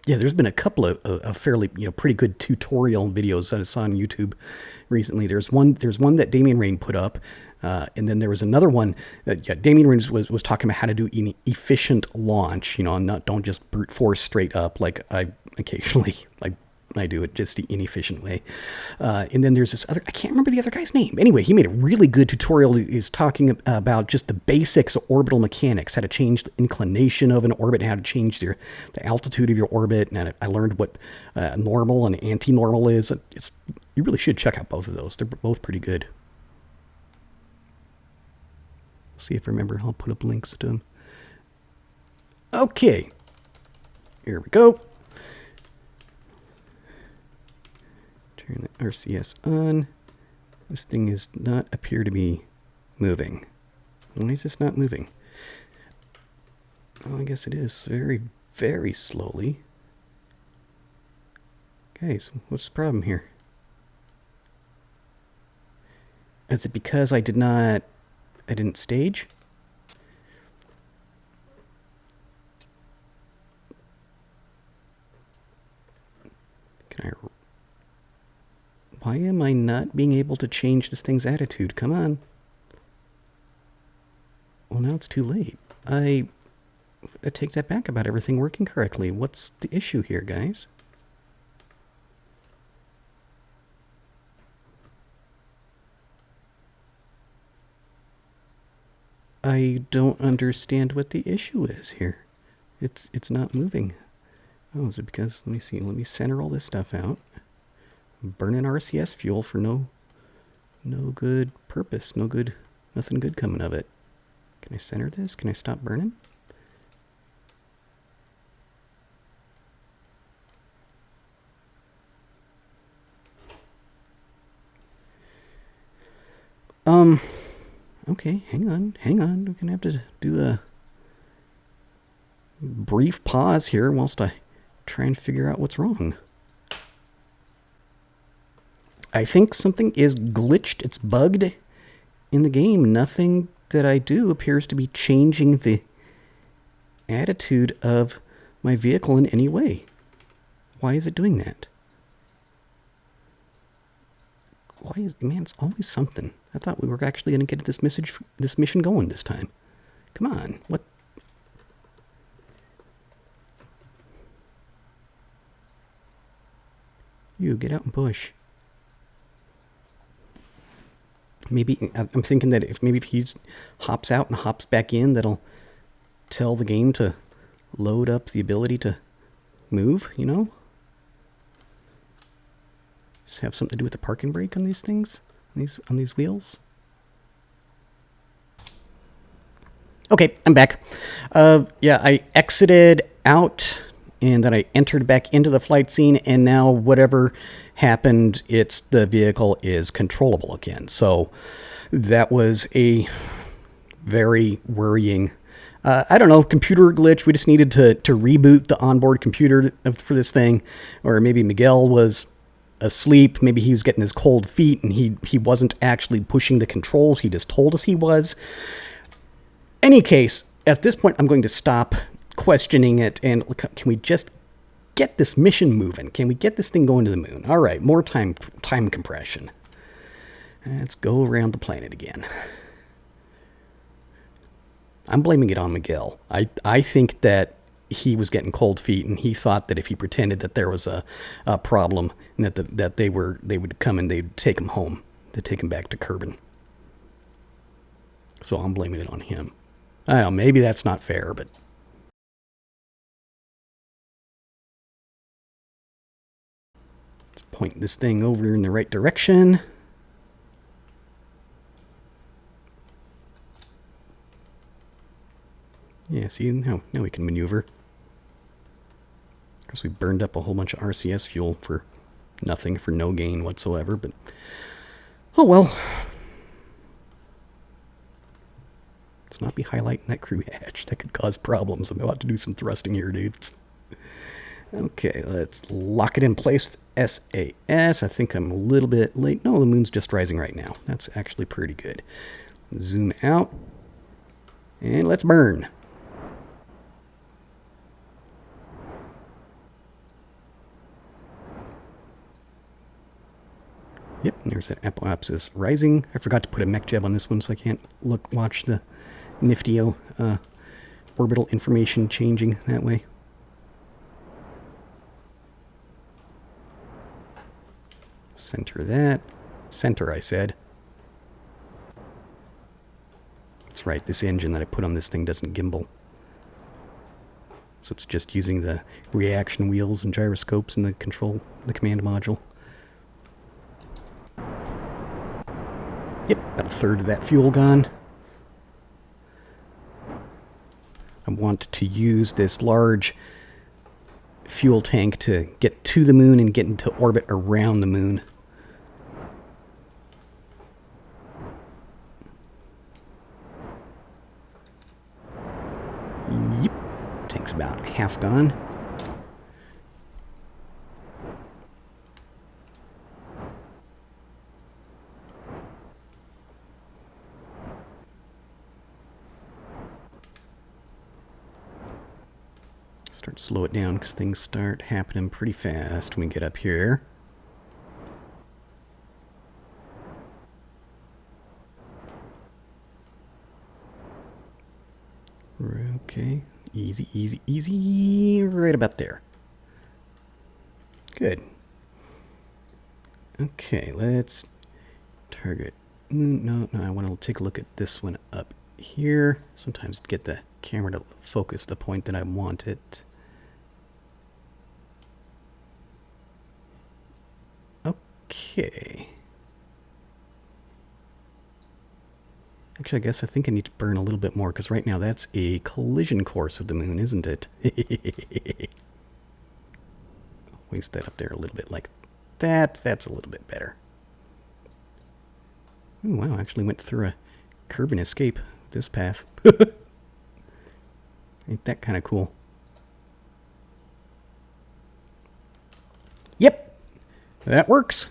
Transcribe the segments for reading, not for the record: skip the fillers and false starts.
Yeah, there's been a couple of fairly, pretty good tutorial videos that I saw on YouTube recently. There's one that Damien Rain put up, and then there was another one that, yeah, Damien Rain was talking about how to do an efficient launch. Not don't just brute force straight up like I occasionally like I do it just the inefficient way. And then there's this other, I can't remember the other guy's name. Anyway, he made a really good tutorial. He's talking about just the basics of orbital mechanics, how to change the inclination of an orbit, how to change the altitude of your orbit. And I learned what normal and anti-normal is. You really should check out both of those. They're both pretty good. See if I remember. I'll put up links to them. Okay. Here we go. Turn the RCS on. This thing does not appear to be moving. Why is this not moving? Oh, I guess it is very, very slowly. Okay, so what's the problem here? Is it because I didn't stage? Why am I not being able to change this thing's attitude? Come on. Well, now it's too late. I take that back about everything working correctly. What's the issue here, guys? I don't understand what the issue is here. It's not moving. Oh, is it because, let me see, let me center all this stuff out. Burning RCS fuel for no good purpose, nothing good coming of it. Can I center this? Can I stop burning? Okay, hang on. We're gonna have to do a brief pause here whilst I try and figure out what's wrong. I think something is glitched. It's bugged in the game. Nothing that I do appears to be changing the attitude of my vehicle in any way. Why is it doing that? Man, it's always something. I thought we were actually going to get this mission going this time. Come on, what? You, get out and push. Maybe, I'm thinking that if he hops out and hops back in, that'll tell the game to load up the ability to move, Does it have something to do with the parking brake on these things? On these wheels? Okay, I'm back. Yeah, I exited out and then I entered back into the flight scene, and now whatever happened, the vehicle is controllable again. So that was a very worrying, I don't know, computer glitch. We just needed to reboot the onboard computer for this thing, or maybe Miguel was asleep. Maybe he was getting his cold feet and he wasn't actually pushing the controls. He just told us he was. Any case, at this point, I'm going to stop questioning it, and can we just get this mission moving? Can we get this thing going to the moon? All right, more time compression. Let's go around the planet again. I'm blaming it on Miguel. I think that he was getting cold feet, and he thought that if he pretended that there was a problem, and that they would come and they'd take him home. They'd take him back to Kerbin. So I'm blaming it on him. I don't know, maybe that's not fair, but let's point this thing over in the right direction. Yeah, see, now we can maneuver. Of course, we burned up a whole bunch of RCS fuel for nothing, for no gain whatsoever, but oh well. Let's not be highlighting that crew hatch. That could cause problems. I'm about to do some thrusting here, dudes. Okay, let's lock it in place with SAS. I think I'm a little bit late. No, the moon's just rising right now. That's actually pretty good. Zoom out. And let's burn. Yep, and there's that apoapsis rising. I forgot to put a mech jab on this one, so I can't watch the nifty orbital information changing that way. Center that. Center, I said. That's right, this engine that I put on this thing doesn't gimbal. So it's just using the reaction wheels and gyroscopes in the command module. Yep, about a third of that fuel gone. I want to use this large fuel tank to get to the moon and get into orbit around the moon. Yep, tank's about half gone. Start to slow it down because things start happening pretty fast when we get up here. Okay, easy, easy, easy, right about there. Good. Okay, let's target. No, I want to take a look at this one up here. Sometimes get the camera to focus the point that I want it. Okay. Actually, I guess I think I need to burn a little bit more, because right now that's a collision course with the moon, isn't it? Waste that up there a little bit like that. That's a little bit better. Ooh, wow, I actually went through a Kerbin escape this path. Ain't that kind of cool? Yep, that works.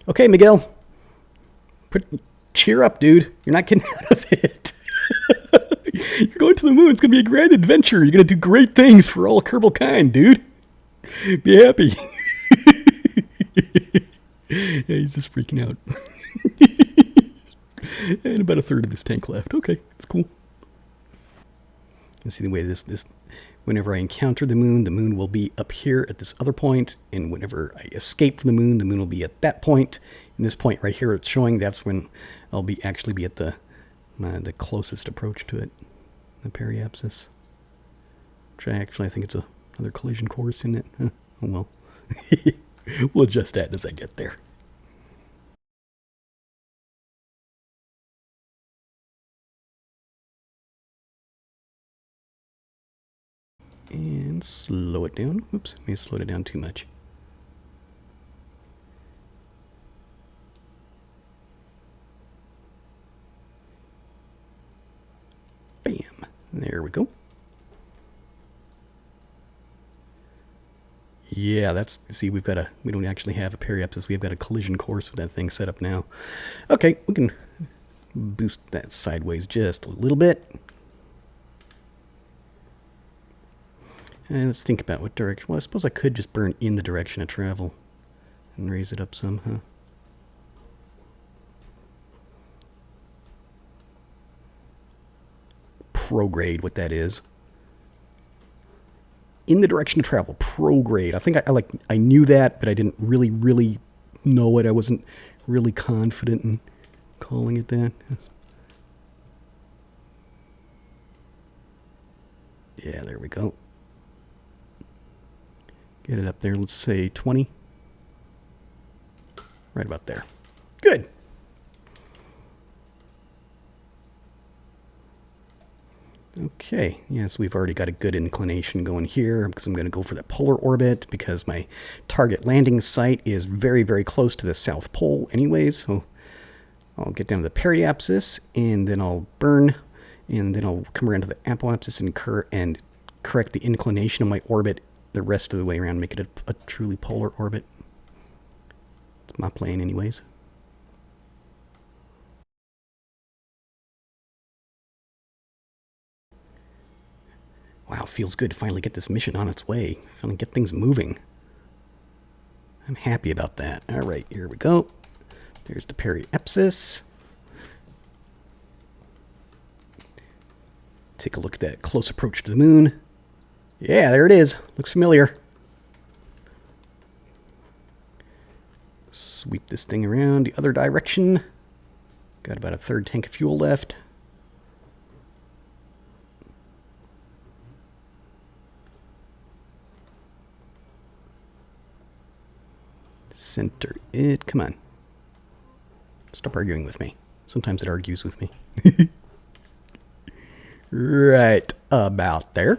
Okay, Miguel. Cheer up, dude. You're not getting out of it. You're going to the moon. It's going to be a grand adventure. You're going to do great things for all Kerbal kind, dude. Be happy. Yeah, he's just freaking out. And about a third of this tank left. Okay, that's cool. You see the way this whenever I encounter the moon will be up here at this other point, and whenever I escape from the moon will be at that point. And this point right here it's showing, that's when I'll actually be at the closest approach to it, the periapsis. Which I think it's another collision course, isn't it? Huh. Oh well. We'll adjust that as I get there. And slow it down. Oops, may have slowed it down too much. Bam. There we go. Yeah, see, we don't actually have a periapsis. We've got a collision course with that thing set up now. Okay, we can boost that sideways just a little bit. And let's think about what direction. Well, I suppose I could just burn in the direction of travel and raise it up some, huh? Prograde, what that is. In the direction of travel, prograde. I think I knew that, but I didn't really know it. I wasn't really confident in calling it that. Yeah, there we go. Get it up there. Let's say 20. Right about there. Good. Okay, yes, we've already got a good inclination going here because I'm going to go for the polar orbit because my target landing site is very, very close to the South Pole anyways. So I'll get down to the periapsis and then I'll burn and then I'll come around to the apoapsis and correct the inclination of my orbit the rest of the way around, make it a truly polar orbit. It's my plan anyways. Wow, feels good to finally get this mission on its way. Finally get things moving. I'm happy about that. All right, here we go. There's the periapsis. Take a look at that close approach to the moon. Yeah, there it is. Looks familiar. Sweep this thing around the other direction. Got about a third tank of fuel left. Center it. Come on. Stop arguing with me. Sometimes it argues with me. Right about there.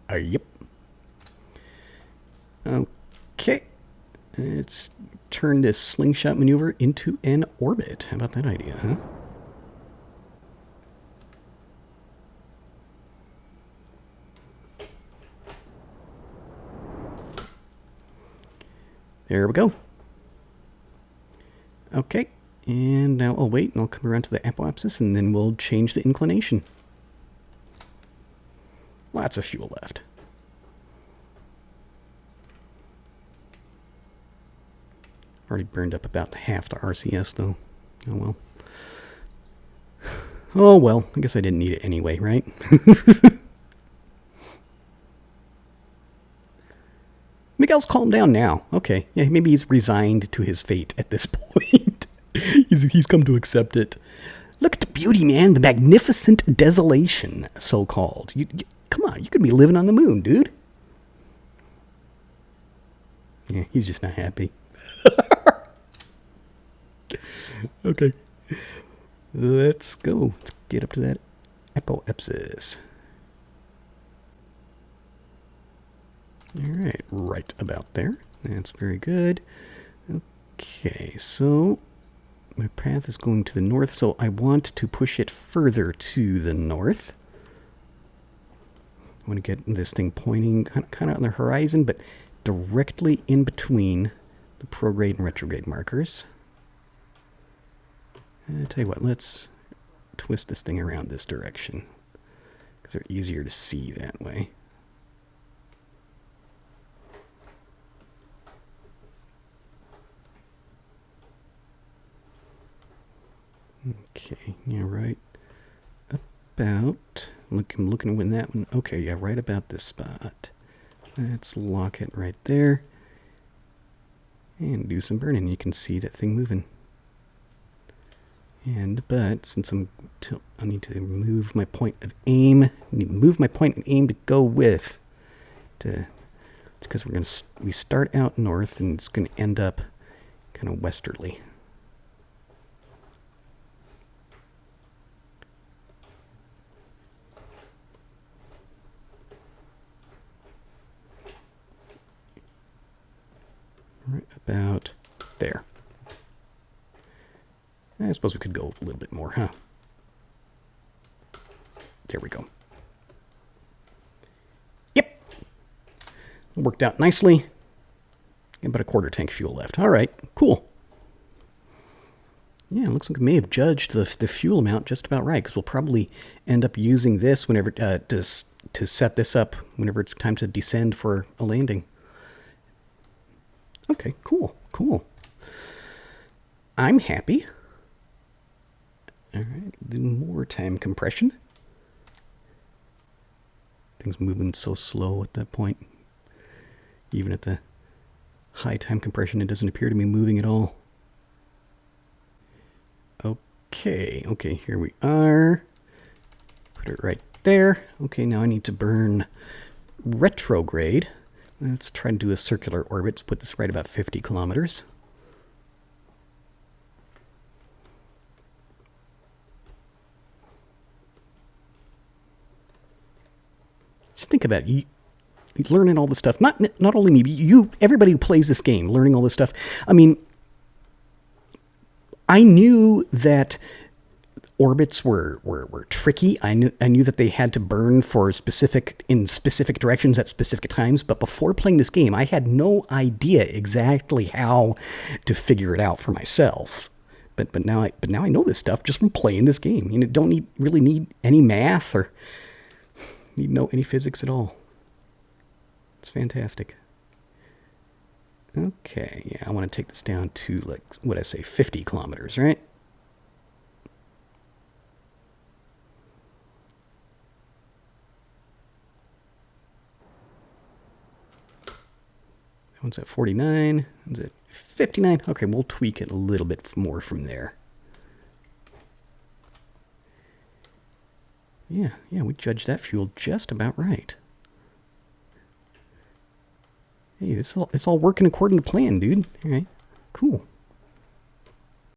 Yep. Okay. Let's turn this slingshot maneuver into an orbit. How about that idea, huh? There we go. Okay. And now I'll wait and I'll come around to the apoapsis and then we'll change the inclination. Lots of fuel left. Already burned up about half the RCS though. Oh well. Oh well, I guess I didn't need it anyway, right? Miguel's calmed down now. Okay, yeah, maybe he's resigned to his fate at this point. He's come to accept it. Look at the beauty, man. The magnificent desolation, so-called. Come on, you could be living on the moon, dude. Yeah, he's just not happy. Okay. Let's go. Let's get up to that apoapsis. Alright, right about there. That's very good. Okay, so my path is going to the north, so I want to push it further to the north. I want to get this thing pointing kind of on the horizon, but directly in between the prograde and retrograde markers. I'll tell you what, let's twist this thing around this direction, because they're easier to see that way. Okay, yeah, right about, I'm looking to win that one. Okay, yeah, right about this spot. Let's lock it right there and do some burning. You can see that thing moving. But since I need to move my point of aim, to go with, because we start out north and it's going to end up kind of westerly. Right about there. I suppose we could go a little bit more, huh? There we go. Yep. Worked out nicely. About a quarter tank fuel left. All right, cool. Yeah, it looks like we may have judged the fuel amount just about right, because we'll probably end up using this whenever to set this up whenever it's time to descend for a landing. Okay, cool, cool. I'm happy. All right, do more time compression. Things moving so slow at that point. Even at the high time compression, it doesn't appear to be moving at all. Okay, here we are. Put it right there. Okay, now I need to burn retrograde. Let's try to do a circular orbit. Let's put this right about 50 kilometers. Just think about it. You learning all this stuff. Not only me, but everybody who plays this game, learning all this stuff. I mean, I knew that orbits were tricky. I knew that they had to burn in specific directions at specific times. But before playing this game, I had no idea exactly how to figure it out for myself. But now I know this stuff just from playing this game. You know, don't really need any math or need to know any physics at all. It's fantastic. Okay, yeah, I want to take this down to, like, what I say, 50 kilometers, right? That one's at 49. One's at 59. Okay, we'll tweak it a little bit more from there. Yeah, we judged that fuel just about right. Hey, it's all working according to plan, dude. All right, cool.